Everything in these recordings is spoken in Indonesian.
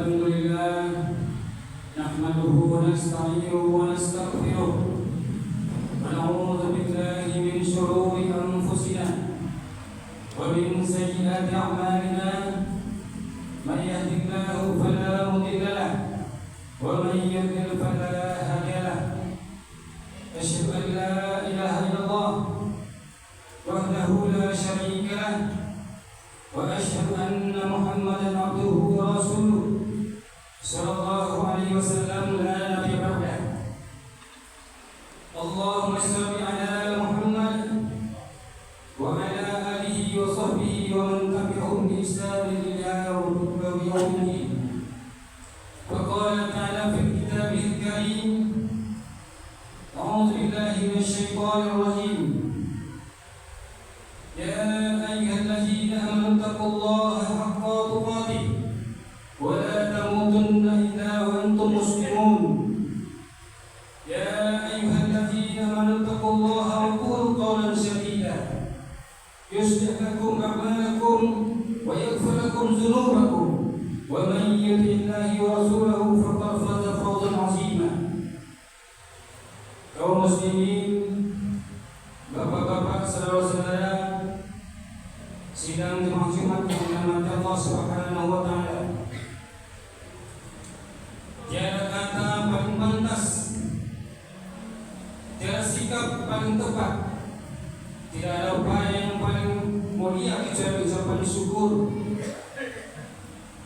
الحمد لله نحمده ونستعينه ونستغفره ونعوذ بالله من شرور أنفسنا ومن سيئات أعمالنا من يهد الله فلا مضل له ومن يضلل فلا هادي له أشهد أن لا إله إلا الله وحده لا شريك له وأشهد أن محمدا عبده ورسوله صلى الله عليه وسلم لا نبي بعده. اللهم صل على محمد وعلى آله وصحبه ومن تبعهم بإحسان إلى يوم الدين. وقال تعالى في كتابه الكريم وأنتم مسلمون يا أيها الذين آمنوا اتقوا الله وقولوا قولا سديدا يصلح لكم أعمالكم ويغفر لكم ذنوبكم ومن يطع الله ورسوله فقد فاز فوزا عظيما. Kaum muslimin, bapak-bapak, saudara-saudara, sidang jemaah Jumat yang dirahmati Allah Subhanahu wa taala. Tiada kata paling pantas, tiada sikap paling tepat, tidak ada upaya yang paling mulia kecuali ucapan syukur.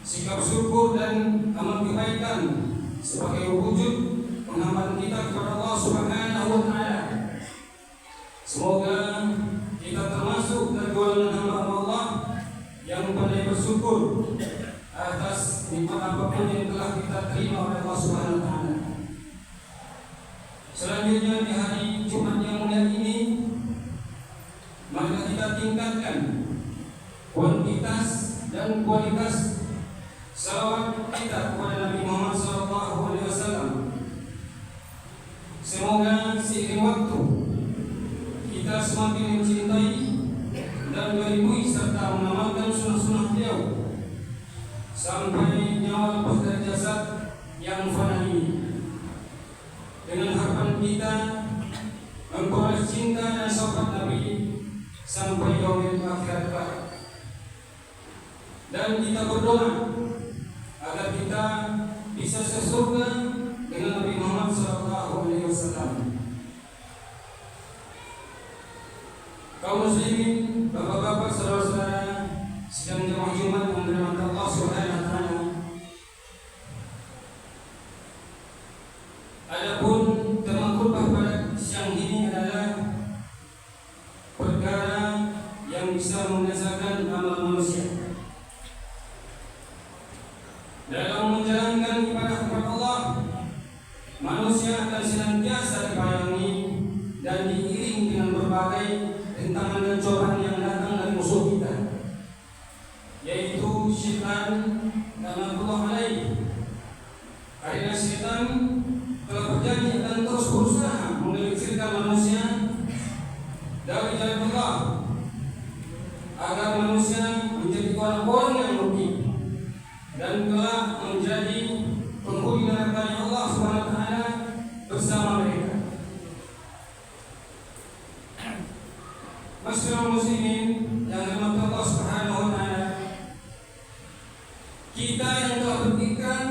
Sikap syukur dan amal kebaikan sebagai wujud penghambaan kita kepada Allah Subhanahu wa taala. Semoga kita termasuk dari golongan hamba Allah yang pandai bersyukur atas nikmat apapun yang telah kita terima oleh Allah Subhanahu wa taala. Selanjutnya di hari Jumat yang mulia ini, mari kita tingkatkan kuantitas dan kualitas salawat kita kepada Nabi Muhammad SAW. Semoga seiring waktu kita semakin mencintai dan meridui serta mengamalkan sunnah-sunnah beliau sampai nyawa lepas dari jasad yang fana ini. Dengan harapan kita memperoleh cinta dan syafaat Nabi sampai yaumil akhirat kelak. Dan kita berdoa agar kita bisa sesurga dengan Nabi Muhammad SAW. Kaum muslimin, bapak-bapak, saudara-saudara, sidang jemaah Jumat yang dirahmati Allah Subhanahu wa taala. Adapun tema khutbah pada siang ini adalah perkara yang bisa menyesalkan amal manusia. Dalam menjalankan ibadah kepada Allah, manusia akan senantiasa dibayangi dan diiring dengan berbagai rintangan dan cobaan yang datang dari musuh kita, yaitu syaitan dan Allah alaih. Karena syaitan telah berjanji akan terus berusaha menggelincirkan manusia dari jalan Allah agar manusia menjadi orang-orang yang rugi dan telah menjadi penghuni neraka Allah Subhanahu wa taala bersama mereka. Masyarakat muslimin yang dirahmati Allah Subhanahu wa taala, kita yang telah berikan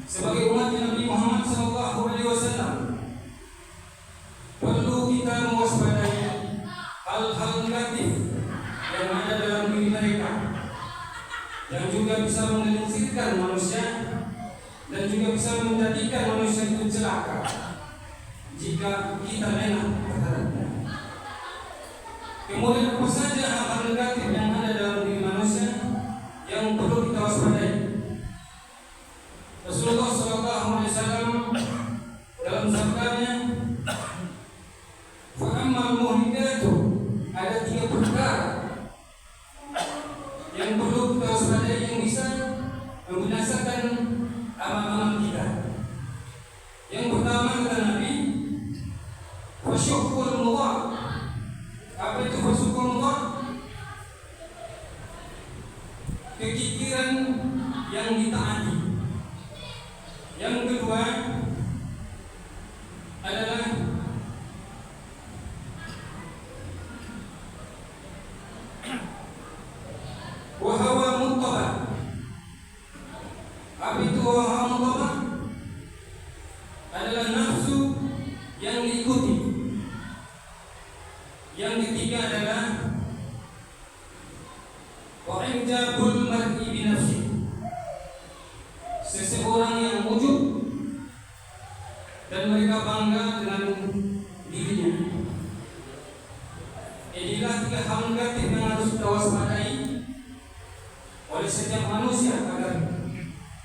sebagai umat Nabi Muhammad SAW perlu kita mewaspadai hal-hal negatif yang ada dalam diri mereka, yang juga bisa menggelincirkan manusia dan juga bisa menjadikan manusia itu celaka jika kita lena terhadapnya. Kemudian apa saja hal negatif yang ada dalam diri manusia yang perlu kita waspadai? Rasulullah SAW dalam sabdanya, "Fa'ammal muhidatu", ada 3 perkara yang perlu kita waspadai yang bisa membinasakan amal-amal kita. Yang pertama kata Nabi, fasyukur Allah. Apa itu fasyukur Allah? Kekikiran yang ditaati. Yang kedua adalah wahawa mutabah. Apa itu wahawa mutabah? Adalah nafsu yang diikuti. Yang ketiga adalah wa'injabul mar'i binafsi. Seseorang yang wujud dan mereka bangga dengan dirinya. Inilah 3 hal negatif yang harus kita waspadai oleh setiap manusia agar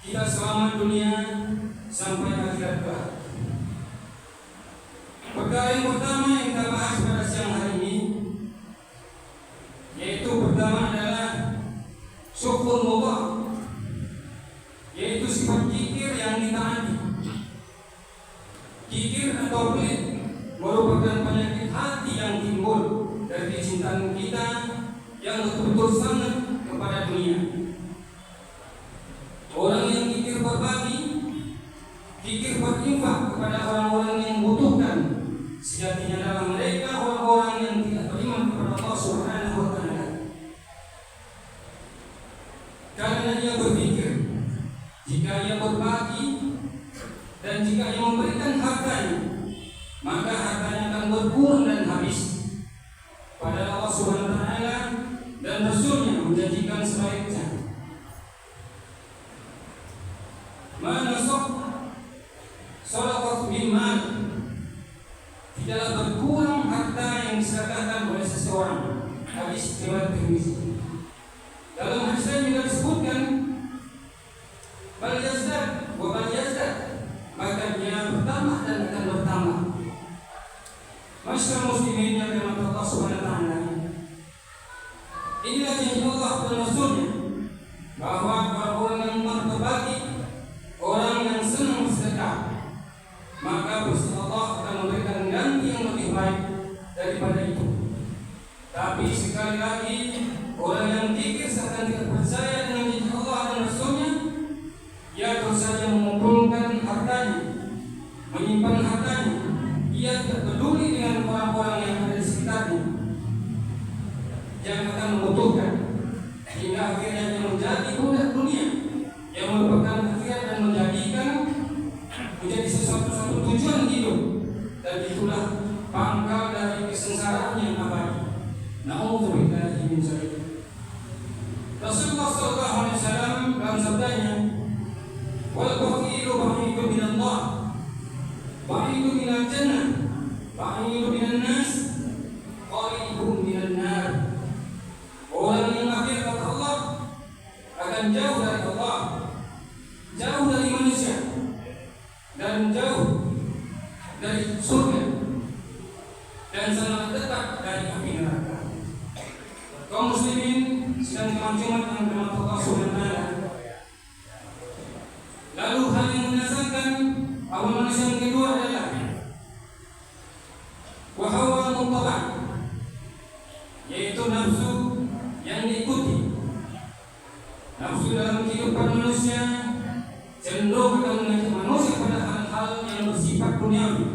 kita selamat dunia sampai akhirat kelak. Perkara yang pertama yang kita bahas pada siang hari ini, yaitu pertama adalah syukur Allah, yaitu sifat zikir yang ditaati. Kikir atau pelit merupakan penyakit hati yang timbul dari kecintaan kita yang betul-betul sangat kepada dunia. Orang yang kikir berbagi, kikir berinfak kepada orang-orang yang membutuhkan, sejatinya adalah mereka orang-orang yang tidak beriman kepada Allah Subhanahu wa Ta'ala. Karena dia berpikir, jika ia berbagi dan jika ia memberikan hartanya, maka hartanya akan berkurang dan habis. Padahal Allah Subhanahu wa Ta'ala dan Rasulnya menjanjikan sebaliknya. Manasok sadaqah bil mal, tidaklah berkurang harta yang disedekahkan oleh seseorang. Hadis riwayat Tirmizi. Dalam hadis lain juga disebutkan bal yazdad wa bal yazdad, maka dia bertambah dan akan bertambah. Masyarakat muslimin yang dirahmati Allah Subhanahu wa Ta'ala, inilah janji Allah dan Rasulnya bahwa orang yang berbagi, orang yang senang bersedekah, maka pasti Allah akan memberikan ganti yang lebih baik daripada itu. Tapi sekali lagi, orang yang kikir seakan tidak percaya dengan janji Allah dan Rasulnya, ia terus saja mengumpulkan hartanya, menyimpan hartanya. Ia tidak peduli dengan orang-orang yang ada di sekitarnya yang akan membutuhkan, hingga akhirnya dia menjadi budak dunia yang merupakan akhirat dan menjadi sesuatu tujuan hidup, dan itulah pangkal dari kesengsaraan yang abadi. Na'udzubillahi min dzalik. Rasulullah sallallahu alaihi wasallam dalam sabdanya, wal baqilu ba'idu minallah, ba'idu minal jannah, ba'idu minan nas, qaribun minan nar. Orang yang akhir kata Allah akan jauh dari Allah, jauh dari manusia, dan jauh dari surga, dan sangat dekat dari api neraka. Kaum muslimin sedang Jumat yang dirahmati Allah Subhanahu wa Ta'ala. Lalu hal yang menasahkan awal manusia yang kedua adalah wahawa mutabak, yaitu nafsu yang diikuti. Nafsu dalam kehidupan manusia cenderung akan mengajak manusia pada hal-hal yang bersifat duniawi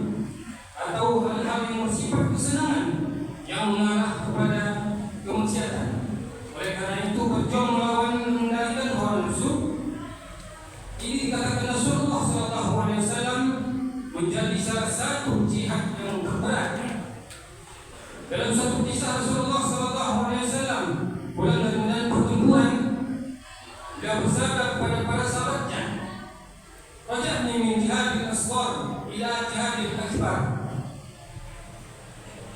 atau hal-hal yang bersifat kesenangan yang mengarah kepada kemaksiatan. Oleh karena itu, berjuang melawan mengendalikan hawa nafsu ini dikatakan Rasulullah SAW menjadi salah satu jihad yang terberat. Dalam satu kisah Rasulullah SAW pulang dari medan pertempuran, dia bersabda kepada para sahabatnya, raja'ni min jihadil asghar ila jihadil akbar.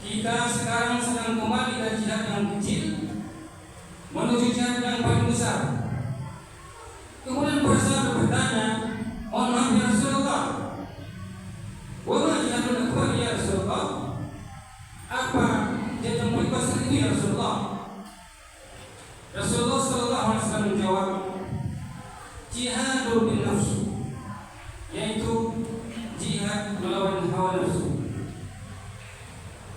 Kita sekarang sedang kembali dari jihad yang kecil menuju jihad yang paling besar. Kemudian para sahabat bertanya, mohon maaf ya Rasulullah, wa ma jihadul akbar ya Rasulullah? Apa jihad yang paling besar itu ya Rasulullah? Rasulullah SAW menjawab, jihadul bin nafsu, yaitu jihad melawan hawa nafsu.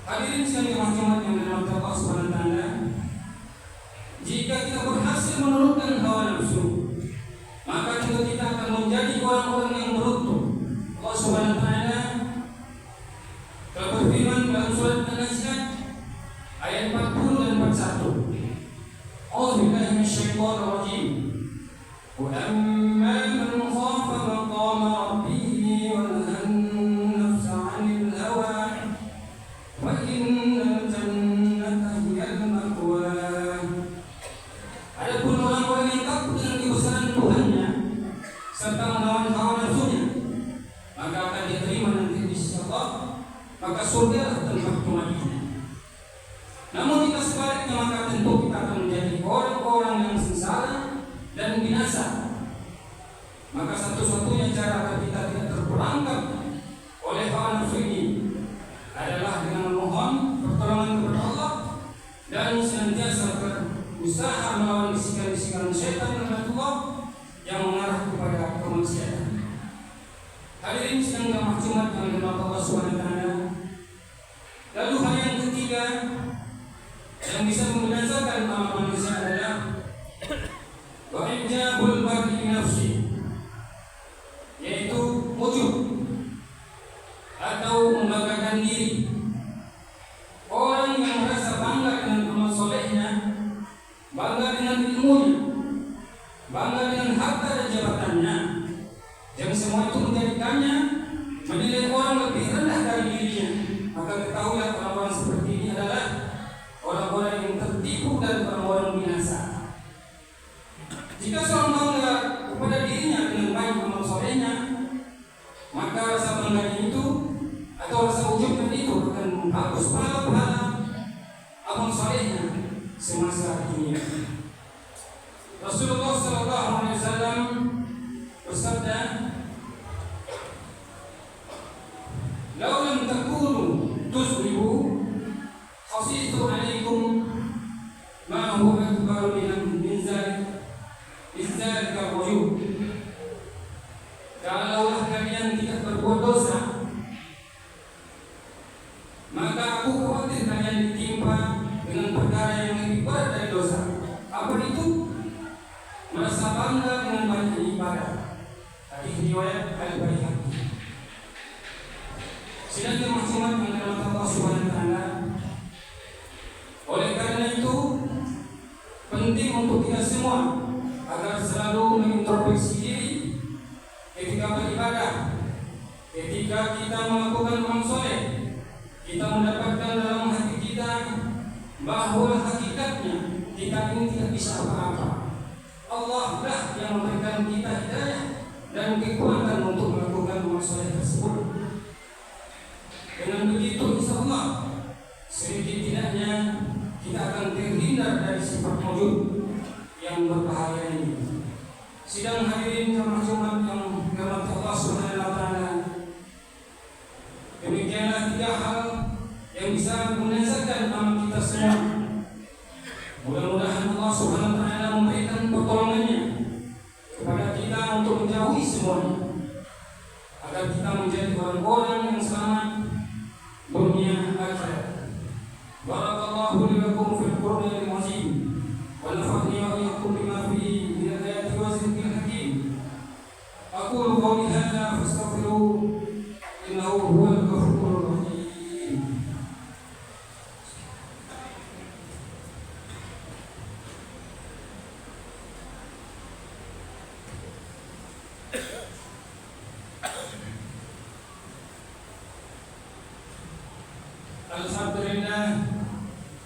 Hadirin sekalian Jumat yang dirahmati Allah Subhanahu wa Ta'ala, jika kita berhasil menurunkan hawa nafsu, maka tentu kita akan menjadi orang-orang yang beruntung. Allah Subhanahu wa Ta'ala telah berfirman dalam surat An-Nazi'at ayat 40 dan 41. A'udzubillahi minasyaitonir rajim. Wa amma man khafa maqama rabbih wa nahaa nafsa 'anil hawa wa innal jannata hiyal ma'wa. Adapun orang-orang yang takut dengan kebesaran Tuhannya serta melawan hawa nafsunya, maka akan diterima nanti di sisi Allah, maka surga adalah tempat kematian. Namun jika sebaliknya, maka tentu kita akan menjadi orang-orang yang sengsara dan binasa. Maka satu-satunya cara agar kita tidak terperangkap oleh hawa nafsu ini adalah dengan memohon pertolongan kepada Allah dan senantiasa berusaha melawan bisikan-bisikan syaitan dan Allah yang mengarah kepada kemaksiatan. Hadirin sedang dirahmati oleh Allah Subhanahu wa taala. Lalu hal yang ketiga yang bisa membinasakan manusia adalah wa'ijabul mar'i nafsi, yaitu ujub atau membanggakan diri. Orang yang merasa bangga dengan amal solehnya, bangga dengan ilmunya, bangga dengan harta dan jabatannya, yang semua itu menjadikannya menilai orang lebih rendah dari dirinya, maka ketahuilah orang-orang seperti ini adalah orang-orang yang tertipu dan orang-orang binasa. Jika seorang bangga kepada dirinya dengan baik amal solehnya, maka rasa bangganya itu atau rasa ujubnya itu akan menghapus pahala-pahala amal solehnya semasa dunia. Rasulullah SAW bersabda, "Lau lam takunu tusbihu khasitu alaikum ma huwa akbar min zalika wujub." Kalaulah kalian tidak berbuat dosa, maka aku khawatir kalian ditimpa dengan perkara yang lebih berat dari dosa. Apa itu? Merasa bangga dengan banyak ibadah. Hadis riwayat Al-Baihaqi. Sidang maksimal yang dirahmati Allah Subhanahu wa taala. Oleh karena itu penting untuk kita semua agar selalu mengintrospeksi diri ketika beribadah. Ketika kita melakukan amal soleh, kita mendapatkan dalam hati kita bahwa hakikatnya kita ini tidak bisa apa-apa. Allah lah yang memberikan kita hidayah dan kekuatan untuk melakukan amal soleh tersebut. Dengan begitu insyaallah sedikit tidaknya kita akan terhindar dari sifat wujud yang berbahaya ini. Sidang hadirin Jumat yang dirahmati Allah Subhanahu wa taala. Demikianlah tiga hal yang bisa membinasakan amal kita semua. Mudah-mudahan Allah Subhanahu wa taala memberikan pertolongannya kepada kita untuk menjauhi semuanya, agar kita menjadi orang-orang yang selamat dunia akhirat. Barakallahu li wa lakum fil Qur'anil azim wa nafa'ani wa iyyakum bima fihi min al-ayati wa zikril hakim. Aqulu qawli hadza fastaghfiruhu innahu huwal ghafurur rahim.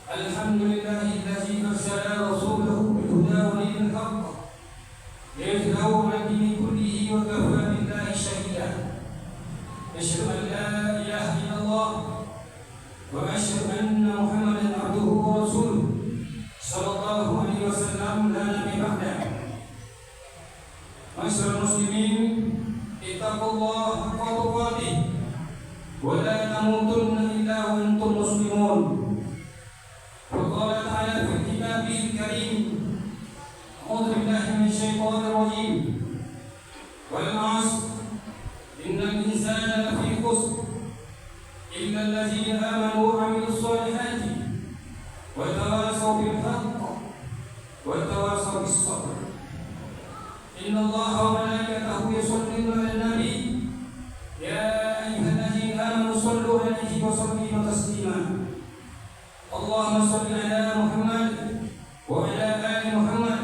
Alhamdulillahillazi arsala rasulahu bil huda wa dinil haqq liyudhhirahu 'ala dini kullihi wa kafaa billahi shahida. Asyhadu an la ilaha illallah wa asyhadu anna Muhammadan abduhu wa rasuluh sallallahu alaihi wasallam la nabiyya ba'dah. Ma'asyiral muslimin, ittaqullaha haqqa tuqatih wa la tamutunna illa wa antum muslimun. وقال تعالى في كتابه الكريم: أعوذ بالله من الشيطان الرجيم والعصر إن الإنسان لفي خسر إلا الذين آمنوا وعملوا الصالحات وتواصوا بالحق وتواصوا بالصبر إن الله وملائكته يصلون على النبي يا أيها الذين آمنوا صلوا عليه وسلموا تسليما. اللهم صل على محمد وعلى آل محمد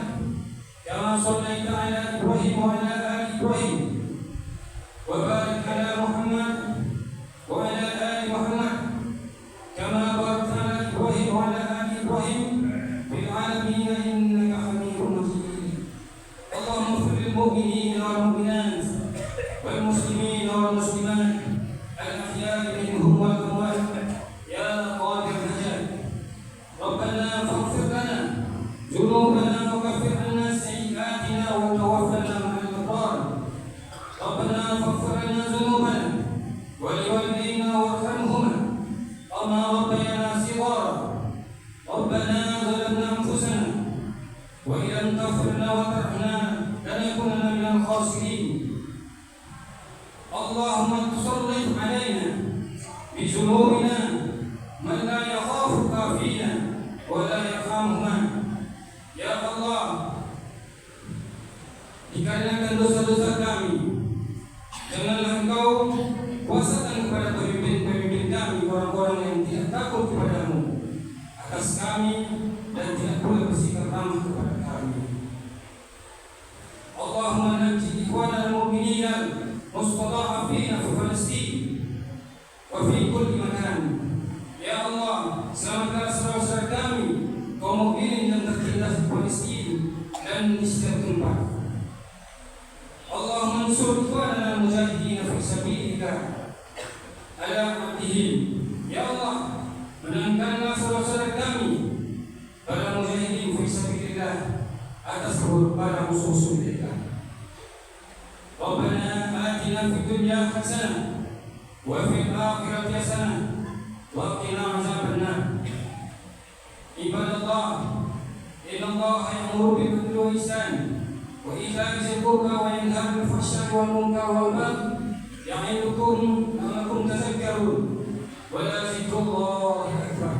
كما صليت على إبراهيم وعلى آل إبراهيم وبارك على محمد وعلى آل محمد كما باركت على إبراهيم وعلى آل إبراهيم في العالمين إنك حميد مجيد. اللهم اغفر للمؤمنين والمؤمنات والمسلمين والمسلمات الأحياء منهم والأموات يا قادر الحاجات. ربنا فاغفر لنا ذنوبنا وكفر عنا سيئاتنا وتوفنا مع الأبرار. ربنا فاغفر لنا ذنوبنا Allahumma tusallif alaina bijunubina man la yakhafuka fina wa la yarhamuna. Ya Allah, dikarenakan dosa-dosa kami, janganlah Engkau kuasakan kepada pemimpin-pemimpin kami orang-orang yang tidak takut kepadamu atas kami dan tidak pula bersikap ramah kepada kami. Allahumma najji ikhwana al-mu'minina mustada'afina fi Palestin wa fi kulli makan. Ya Allah, selamatkanlah saudara-saudara kami kaum mukminin yang tertindas di Palestina dan di setiap tempat. Allahumma ansur ikhwana al-mujahidin fi sabilika ala abdihim. Ya Allah, menangkanlah saudara-saudara kami para mujahidin fi sabilillah atas para musuh-musuh mereka. Rabbana atina fid dunya hasanah wa fil akhirati hasanah wa qina azabannar. Ibadallah, innallaha ya'muru bil 'adli wal ihsan wa ita'i dzil qurba wa yanha 'anil fahsya'i wal munkari wal baghi ya'idukum la'allakum tadhakkarun. Wa la zikrullahi akbar.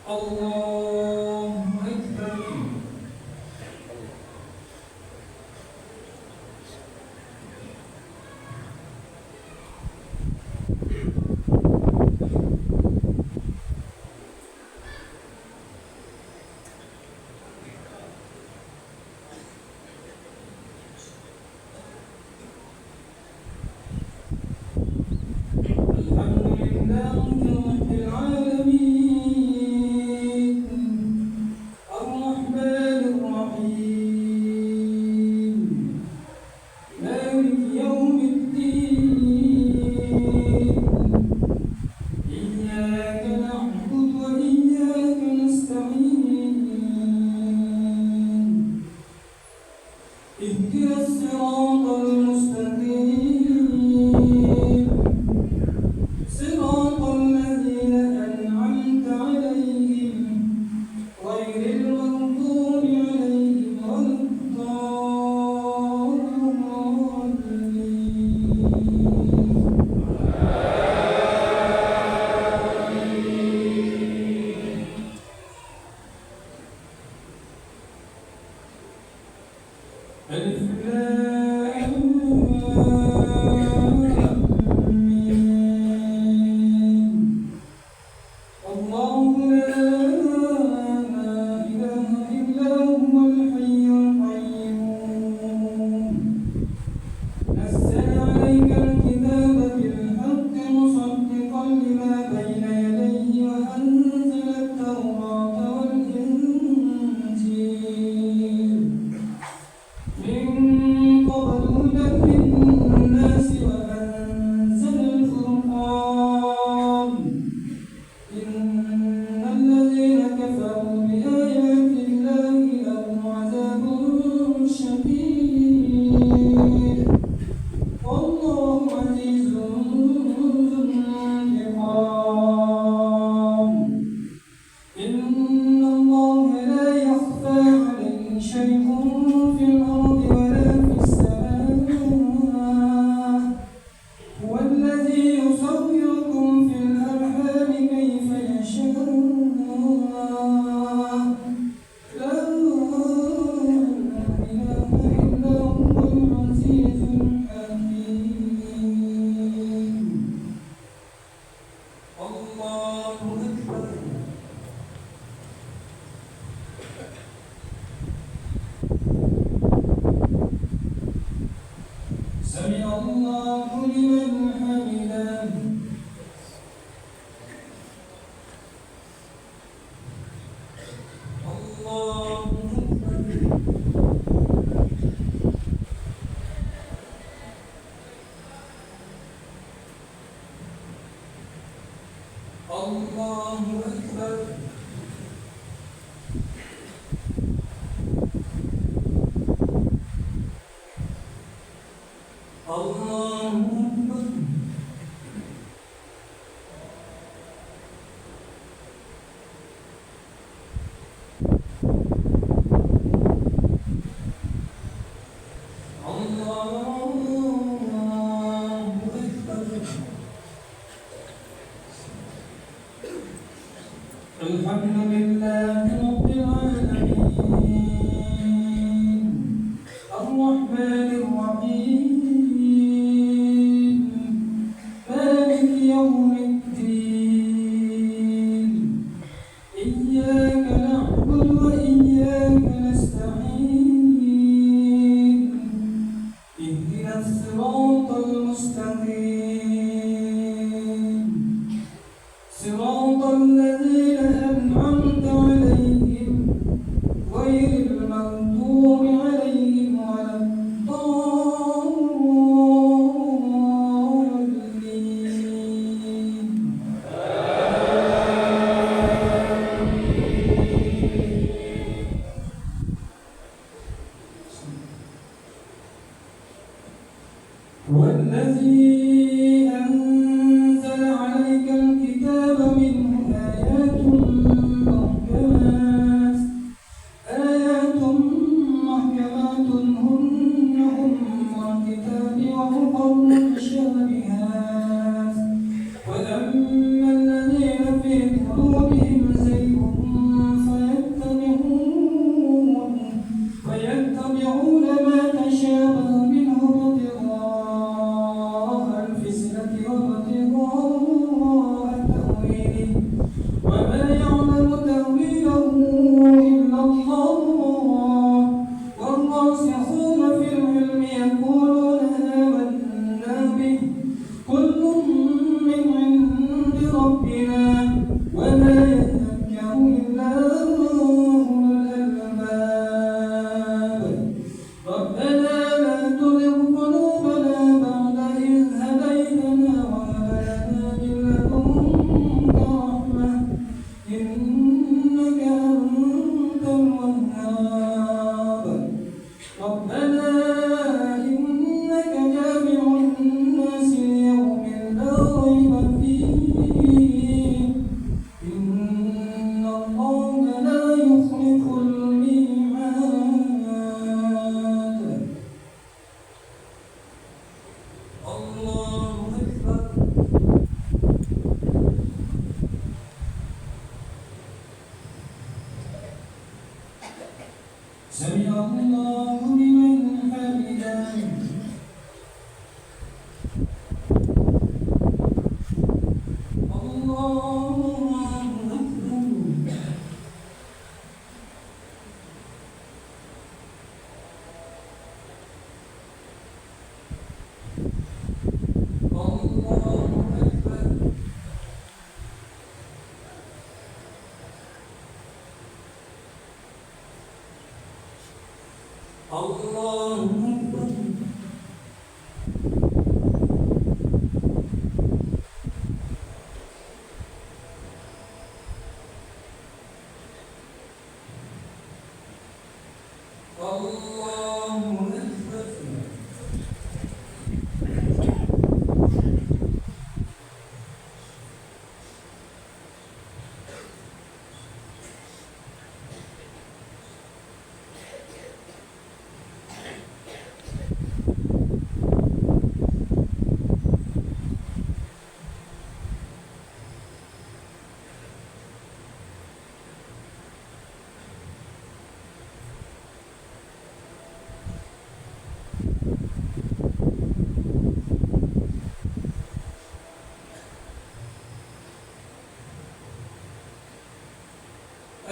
Allahu Akbar.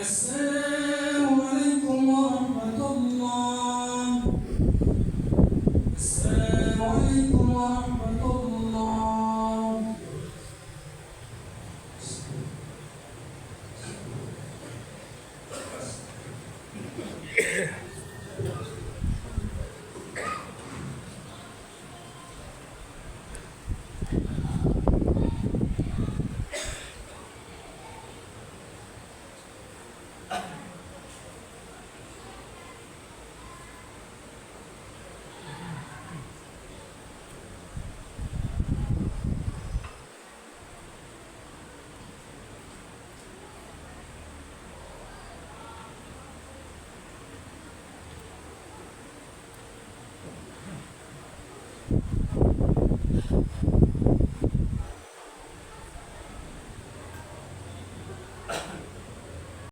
السلام